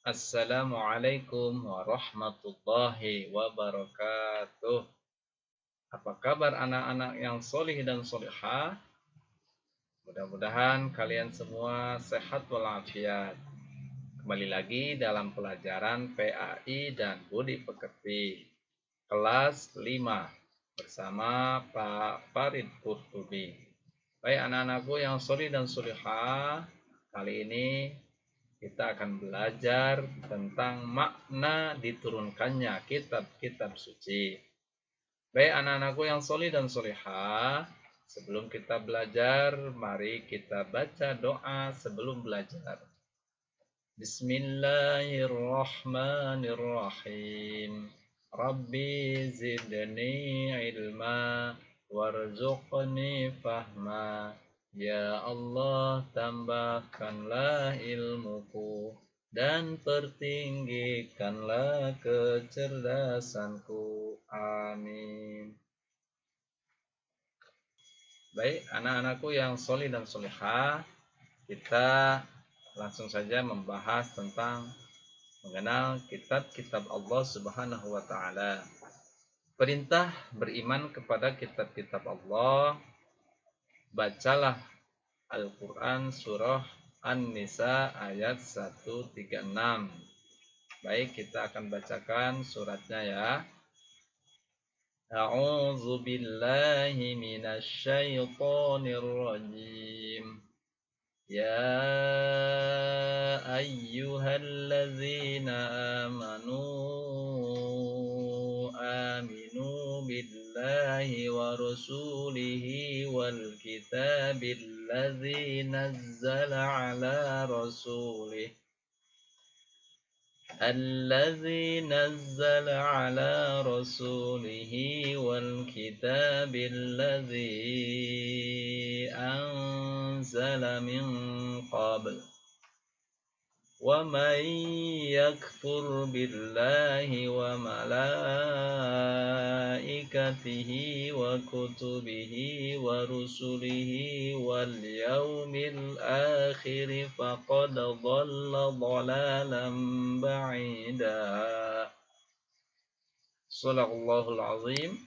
Assalamualaikum warahmatullahi wabarakatuh. Apa kabar anak-anak yang solih dan solihah? Mudah-mudahan kalian semua sehat walafiat. Kembali lagi dalam pelajaran PAI dan Budi Pekerti, kelas 5 bersama Pak Farid Qurtubi. Baik anak-anakku yang solih dan solihah, kali ini kita akan belajar tentang makna diturunkannya kitab-kitab suci. Baik anak-anakku yang solih dan solihah, sebelum kita belajar, mari kita baca doa sebelum belajar. Bismillahirrahmanirrahim. Rabbi zidni ilma warzuqni fahma. Ya Allah, tambahkanlah ilmuku dan pertinggikanlah kecerdasanku. Amin. Baik, anak-anakku yang solih dan solihah, kita langsung saja membahas tentang mengenal kitab-kitab Allah Subhanahu wa taala. Perintah beriman kepada kitab-kitab Allah. Bacalah Al-Qur'an surah An-Nisa ayat 136. Baik, kita akan bacakan suratnya ya. A'udzu billahi minasy syaithanir rajim. Ya ayyuhalladzina amanu aminu billahi wa rasulihi wal kitabil ladzi nazzala ala rasulih الذي نزل على رسوله والكتاب الذي أنزل من قبل ومن يكفر بالله وملائكته وكتبه ورسله واليوم الآخر فقد ضل ضلالا بعيدا. Shadaqallahul azim.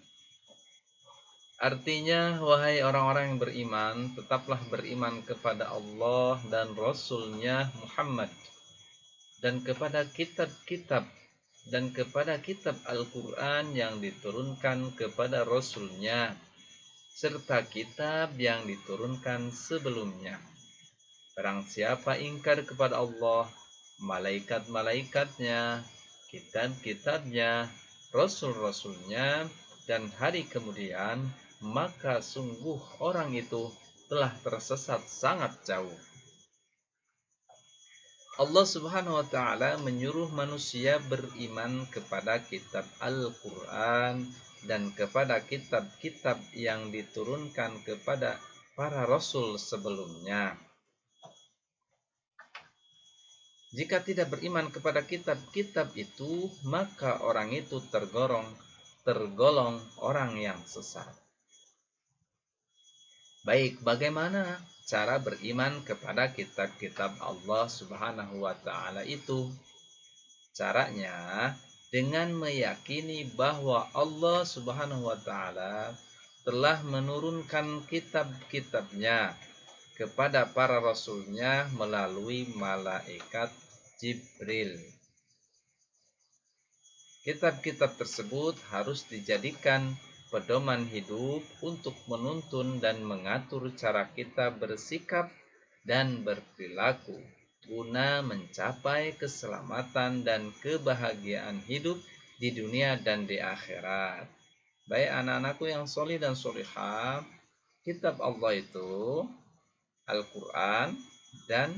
Artinya, wahai orang-orang yang beriman, tetaplah beriman kepada Allah dan Rasul-Nya Muhammad, dan kepada kitab-kitab dan kepada kitab Al-Quran yang diturunkan kepada Rasul-Nya, serta kitab yang diturunkan sebelumnya. Barang siapa ingkar kepada Allah, malaikat-malaikatnya, kitab-kitabnya, Rasul-Rasulnya, dan hari kemudian, maka sungguh orang itu telah tersesat sangat jauh. Allah Subhanahu wa taala menyuruh manusia beriman kepada kitab Al-Qur'an dan kepada kitab-kitab yang diturunkan kepada para rasul sebelumnya. Jika tidak beriman kepada kitab-kitab itu, maka orang itu tergolong orang yang sesat. Baik, bagaimana cara beriman kepada kitab-kitab Allah Subhanahu wa taala itu? Caranya dengan meyakini bahwa Allah Subhanahu wa taala telah menurunkan kitab-kitabnya kepada para rasulnya melalui malaikat Jibril. Kitab-kitab tersebut harus dijadikan pedoman hidup untuk menuntun dan mengatur cara kita bersikap dan berperilaku guna mencapai keselamatan dan kebahagiaan hidup di dunia dan di akhirat. Baik anak-anakku yang solih dan solihah, kitab Allah itu Al-Quran dan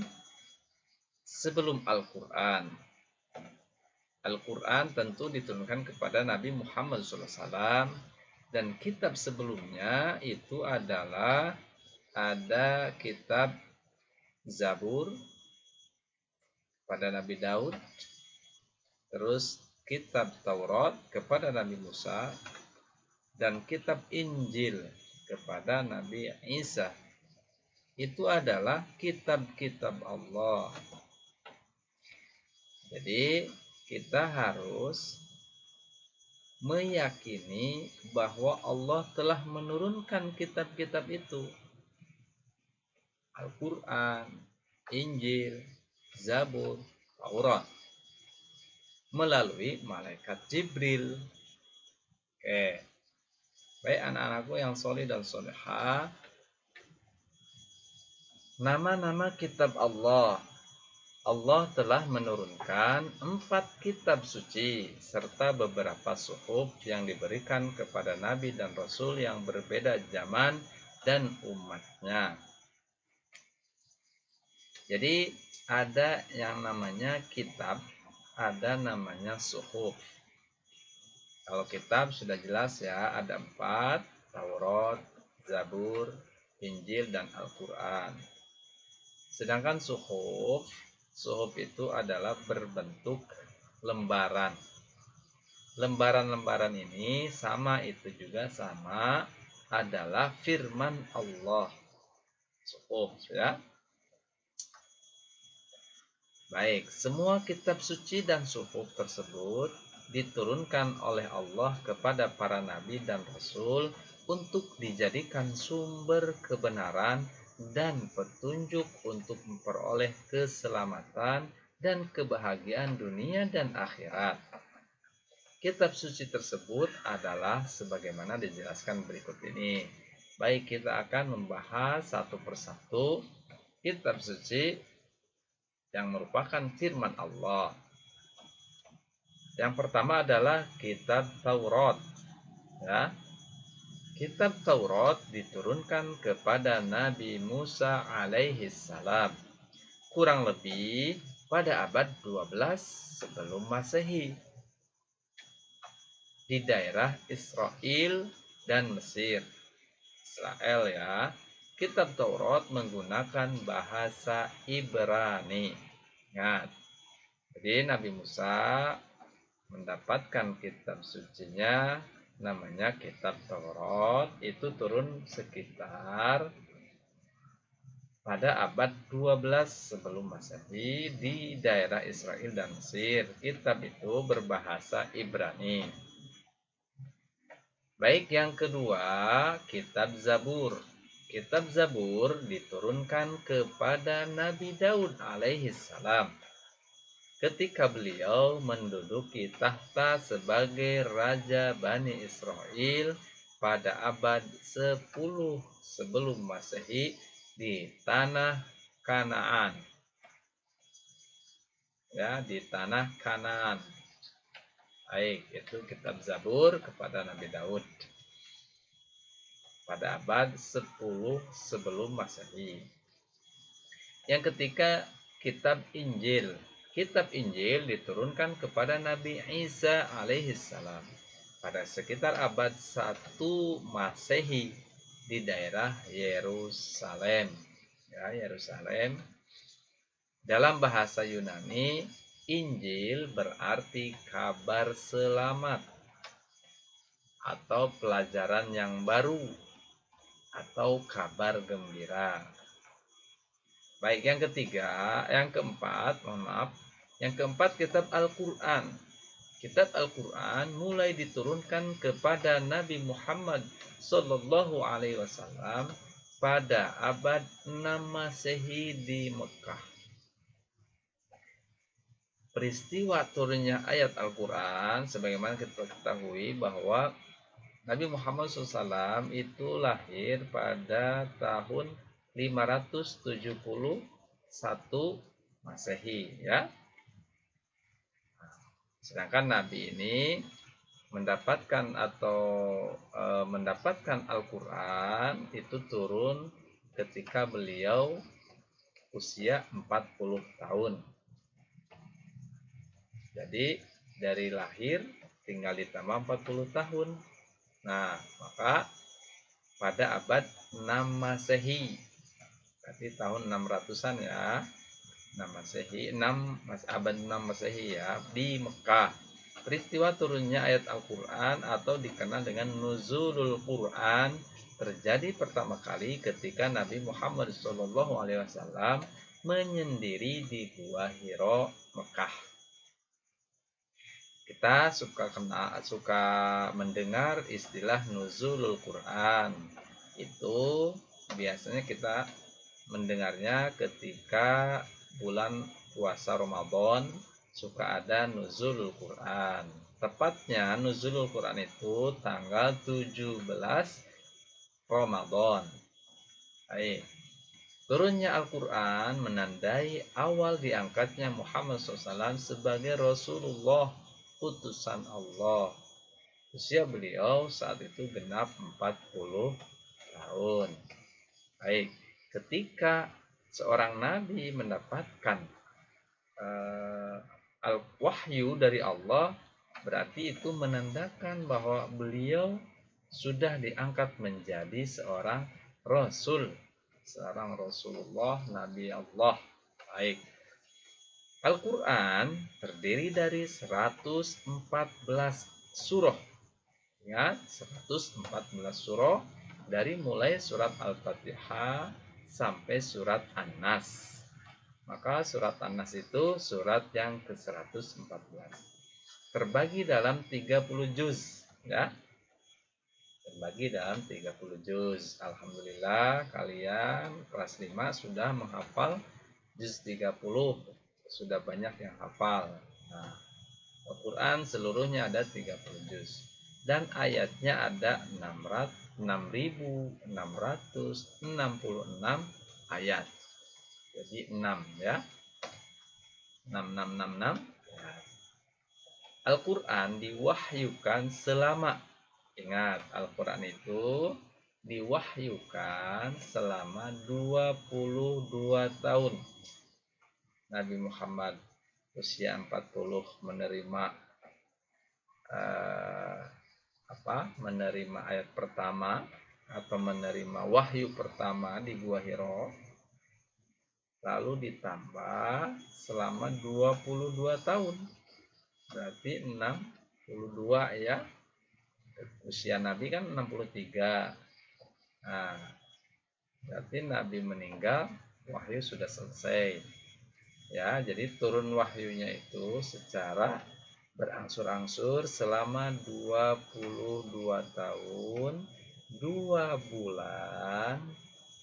sebelum Al-Quran. Al-Quran tentu diturunkan kepada Nabi Muhammad SAW, dan kitab sebelumnya itu adalah ada kitab Zabur pada Nabi Daud, terus kitab Taurat kepada Nabi Musa, dan kitab Injil kepada Nabi Isa. Itu adalah kitab-kitab Allah. Jadi kita harus meyakini bahwa Allah telah menurunkan kitab-kitab itu, Al-Quran, Injil, Zabur, Taurat, melalui malaikat Jibril. Oke, baik anak-anakku yang soleh dan solehah, nama-nama kitab Allah. Allah telah menurunkan 4 kitab suci serta beberapa suhuf yang diberikan kepada Nabi dan Rasul yang berbeda zaman dan umatnya. Jadi ada yang namanya kitab, ada namanya suhuf. Kalau kitab sudah jelas ya, ada 4, Taurat, Zabur, Injil, dan Al-Quran. Sedangkan suhuf itu adalah berbentuk lembaran. Lembaran-lembaran ini itu juga sama adalah firman Allah. Suhuf ya. Baik, semua kitab suci dan suhuf tersebut diturunkan oleh Allah kepada para nabi dan rasul untuk dijadikan sumber kebenaran dan petunjuk untuk memperoleh keselamatan dan kebahagiaan dunia dan akhirat. Kitab suci tersebut adalah sebagaimana dijelaskan berikut ini. Baik, kita akan membahas satu persatu kitab suci yang merupakan firman Allah. Yang pertama adalah kitab Taurat. Ya. Kitab Taurat diturunkan kepada Nabi Musa alaihi salam kurang lebih pada abad 12 sebelum Masehi di daerah Israel dan Mesir. Israel ya. Kitab Taurat menggunakan bahasa Ibrani. Ingat. Jadi Nabi Musa mendapatkan kitab sucinya namanya kitab Taurat, itu turun sekitar pada abad 12 sebelum Masehi di daerah Israel dan Mesir. Kitab itu berbahasa Ibrani. Baik, yang kedua, kitab Zabur. Kitab Zabur diturunkan kepada Nabi Daud alaihi salam ketika beliau menduduki tahta sebagai Raja Bani Israel pada abad 10 sebelum Masehi di tanah Kanaan. Ya, di tanah Kanaan. Baik, itu kitab Zabur kepada Nabi Daud pada abad 10 sebelum Masehi. Yang ketiga, kitab Injil. Kitab Injil diturunkan kepada Nabi Isa alaihissalam pada sekitar abad 1 Masehi di daerah Yerusalem. Ya, Yerusalem. Dalam bahasa Yunani, Injil berarti kabar selamat atau pelajaran yang baru atau kabar gembira. Baik, yang keempat, kitab Al-Quran. Kitab Al-Quran mulai diturunkan kepada Nabi Muhammad Sallallahu Alaihi Wasallam pada abad 6 Masehi di Mekah. Peristiwa turunnya ayat Al-Quran, sebagaimana kita ketahui bahwa Nabi Muhammad SAW itu lahir pada tahun 571 Masehi, ya. Sedangkan Nabi ini mendapatkan Al-Quran itu turun ketika beliau usia 40 tahun. Jadi dari lahir tinggal ditambah 40 tahun. Nah, maka pada abad 6 Masehi, berarti tahun 600-an ya, 6 Masehi, abad 6 Masehi ya, di Mekah. Peristiwa turunnya ayat Al-Quran atau dikenal dengan Nuzulul Quran terjadi pertama kali ketika Nabi Muhammad SAW menyendiri di Gua Hiro, Mekah. Kita suka mendengar istilah nuzulul Quran. Itu biasanya kita mendengarnya ketika bulan puasa Ramadan suka ada nuzulul Quran. Tepatnya nuzulul Quran itu tanggal 17 Ramadan. Baik. Turunnya Al-Quran menandai awal diangkatnya Muhammad SAW sebagai Rasulullah, utusan Allah. Usia beliau saat itu genap 40 tahun. Baik, ketika seorang nabi mendapatkan wahyu dari Allah, berarti itu menandakan bahwa beliau sudah diangkat menjadi seorang Rasul, seorang Rasulullah, Nabi Allah. Baik. Al-Quran terdiri dari 114 surah. Ingat, 114 surah dari mulai surat Al-Fatihah sampai surat An-Nas. Maka surat An-Nas itu surat yang ke-114. Terbagi dalam 30 juz, ya. Terbagi dalam 30 juz. Alhamdulillah kalian kelas 5 sudah menghafal juz 30. Sudah banyak yang hafal. Nah, Al-Quran seluruhnya ada 30 juz. Dan ayatnya ada 6.666 ayat. Jadi 6 ya. 6666 ya. Al-Quran diwahyukan selama, ingat, Al-Quran itu diwahyukan selama 22 tahun. Nabi Muhammad usia 40 menerima menerima ayat pertama atau menerima wahyu pertama di Gua Hiro, lalu ditambah selama 22 tahun, berarti 62 ya. Usia Nabi kan 63. Nah, berarti Nabi meninggal, wahyu sudah selesai. Ya, jadi turun wahyunya itu secara berangsur-angsur selama 22 tahun, 2 bulan,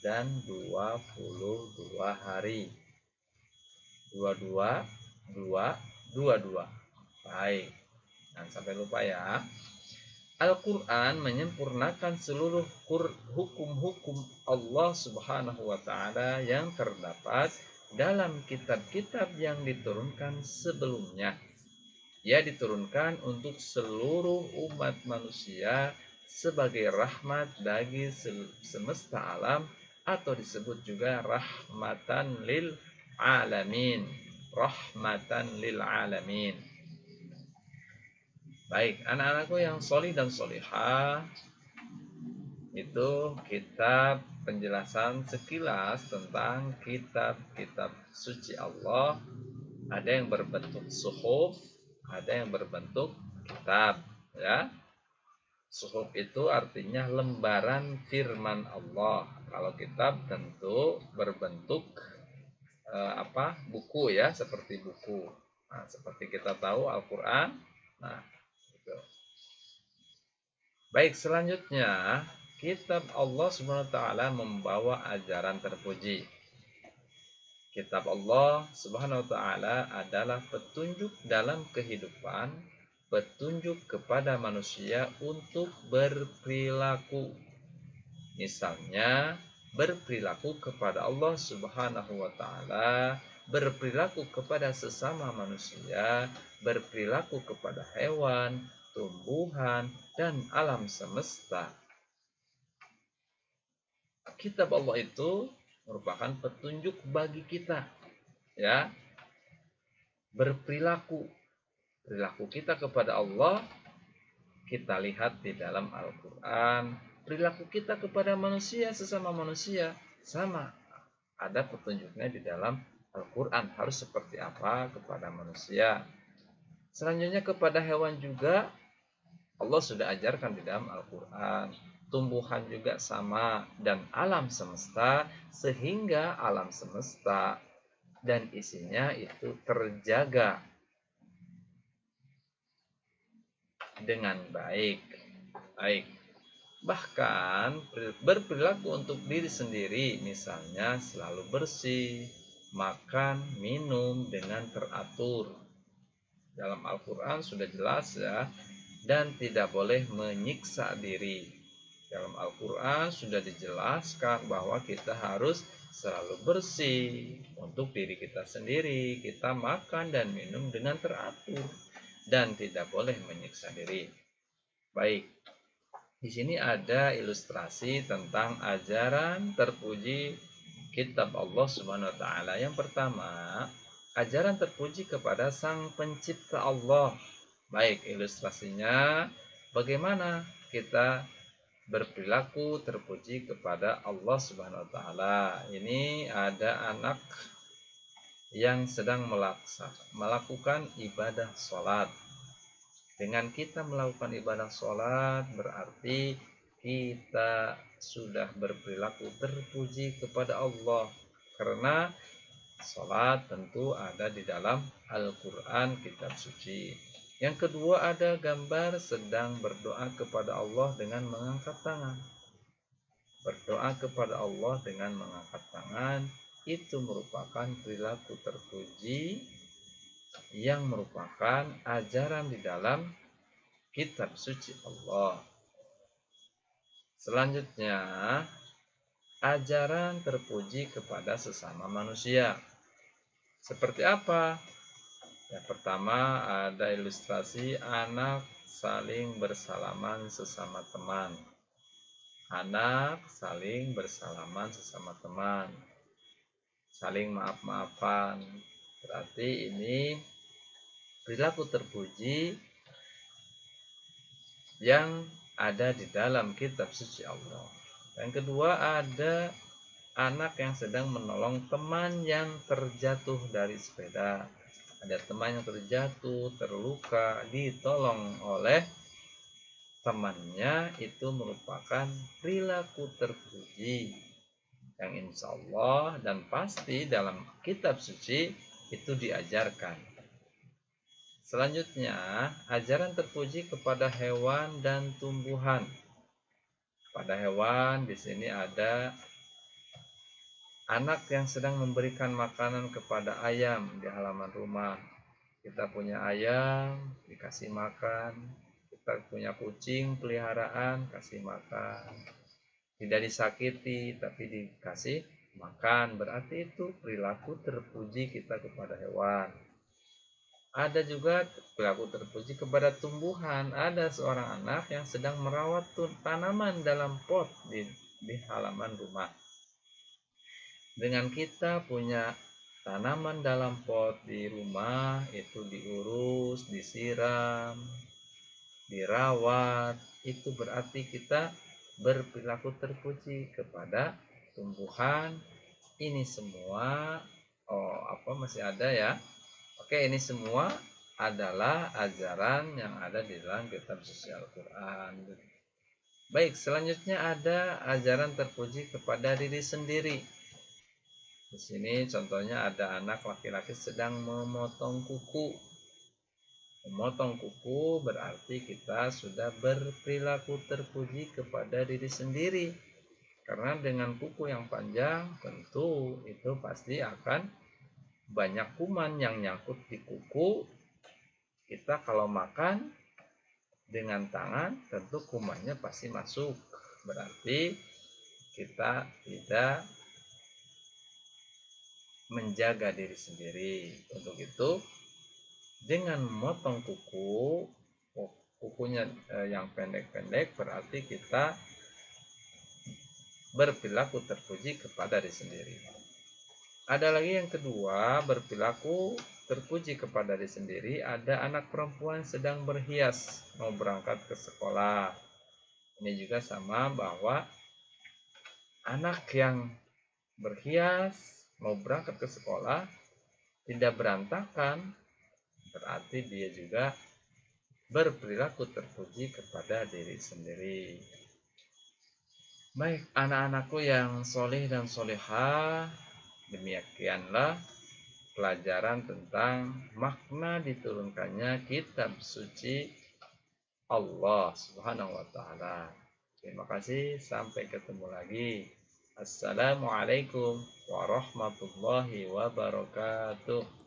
dan 22 hari. 22, 2, 22. Baik. Jangan sampai lupa ya. Al-Quran menyempurnakan seluruh hukum-hukum Allah Subhanahu wa Ta'ala yang terdapat dalam kitab-kitab yang diturunkan sebelumnya. Ia diturunkan untuk seluruh umat manusia sebagai rahmat bagi semesta alam, atau disebut juga rahmatan lil alamin. Rahmatan lil alamin. Baik, anak-anakku yang solih dan solihah, itu kitab penjelasan sekilas tentang kitab-kitab suci Allah. Ada yang berbentuk suhuf, ada yang berbentuk kitab, ya. Suhuf itu artinya lembaran firman Allah. Kalau kitab tentu berbentuk buku ya, seperti buku. Nah, seperti kita tahu Al-Quran. Nah, gitu. Baik, selanjutnya kitab Allah SWT membawa ajaran terpuji. Kitab Allah SWT adalah petunjuk dalam kehidupan, petunjuk kepada manusia untuk berperilaku. Misalnya, berperilaku kepada Allah Subhanahu wa Ta'ala, berperilaku kepada sesama manusia, berperilaku kepada hewan, tumbuhan, dan alam semesta. Kitab Allah itu merupakan petunjuk bagi kita, ya. Berperilaku, perilaku kita kepada Allah kita lihat di dalam Al-Quran. Perilaku kita kepada manusia, sesama manusia, sama, ada petunjuknya di dalam Al-Quran, harus seperti apa kepada manusia. Selanjutnya kepada hewan juga Allah sudah ajarkan di dalam Al-Quran. Tumbuhan juga sama, dan alam semesta, sehingga alam semesta dan isinya itu terjaga. dengan baik. Baik. Bahkan berperilaku untuk diri sendiri, misalnya selalu bersih, makan, minum dengan teratur. Dalam Al-Quran sudah jelas ya, dan tidak boleh menyiksa diri. Dalam Al-Quran sudah dijelaskan bahwa kita harus selalu bersih untuk diri kita sendiri. Kita makan dan minum dengan teratur dan tidak boleh menyiksa diri. Baik, di sini ada ilustrasi tentang ajaran terpuji kitab Allah Subhanahu wa taala. Yang pertama, ajaran terpuji kepada Sang Pencipta Allah. Baik, ilustrasinya bagaimana kita berperilaku terpuji kepada Allah Subhanahu wa taala. Ini ada anak yang sedang melakukan ibadah sholat. Dengan kita melakukan ibadah sholat berarti kita sudah berperilaku terpuji kepada Allah. Karena sholat tentu ada di dalam Al-Quran, kitab suci. Yang kedua, ada gambar sedang berdoa kepada Allah dengan mengangkat tangan. Berdoa kepada Allah dengan mengangkat tangan itu merupakan perilaku terpuji yang merupakan ajaran di dalam kitab suci Allah. Selanjutnya, ajaran terpuji kepada sesama manusia. Seperti apa? Yang pertama, ada ilustrasi anak saling bersalaman sesama teman. Anak saling bersalaman sesama teman. Saling maaf-maafan. Berarti ini perilaku terpuji yang ada di dalam kitab suci Allah. Yang kedua, ada anak yang sedang menolong teman yang terjatuh dari sepeda. Ada teman yang terjatuh, terluka, ditolong oleh temannya, itu merupakan perilaku terpuji yang insya Allah dan pasti dalam kitab suci itu diajarkan. Selanjutnya, ajaran terpuji kepada hewan dan tumbuhan. Pada hewan di sini ada anak yang sedang memberikan makanan kepada ayam di halaman rumah. Kita punya ayam, dikasih makan. Kita punya kucing peliharaan, kasih makan. Tidak disakiti, tapi dikasih makan. Berarti itu perilaku terpuji kita kepada hewan. Ada juga perilaku terpuji kepada tumbuhan. Ada seorang anak yang sedang merawat tanaman dalam pot di halaman rumah. Dengan kita punya tanaman dalam pot di rumah, itu diurus, disiram, dirawat, itu berarti kita berperilaku terpuji kepada tumbuhan. Ini semua masih ada ya. Oke, ini semua adalah ajaran yang ada di dalam kitab suci Al-Quran. Baik, selanjutnya ada ajaran terpuji kepada diri sendiri. Di sini contohnya ada anak laki-laki sedang memotong kuku. Memotong kuku berarti kita sudah berperilaku terpuji kepada diri sendiri. Karena dengan kuku yang panjang tentu itu pasti akan banyak kuman yang nyangkut di kuku. Kita kalau makan dengan tangan tentu kumannya pasti masuk. Berarti kita tidak menjaga diri sendiri. Untuk itu dengan memotong kukunya yang pendek-pendek berarti kita berperilaku terpuji kepada diri sendiri. Ada lagi yang kedua, berperilaku terpuji kepada diri sendiri. Ada anak perempuan sedang berhias mau berangkat ke sekolah. Ini juga sama bahwa anak yang berhias mau berangkat ke sekolah tidak berantakan, berarti dia juga berperilaku terpuji kepada diri sendiri. Baik, anak-anakku yang soleh dan solehah, demikianlah pelajaran tentang makna diturunkannya kitab suci Allah Subhanahu wa taala. Terima kasih, sampai ketemu lagi. Assalamualaikum warahmatullahi wabarakatuh.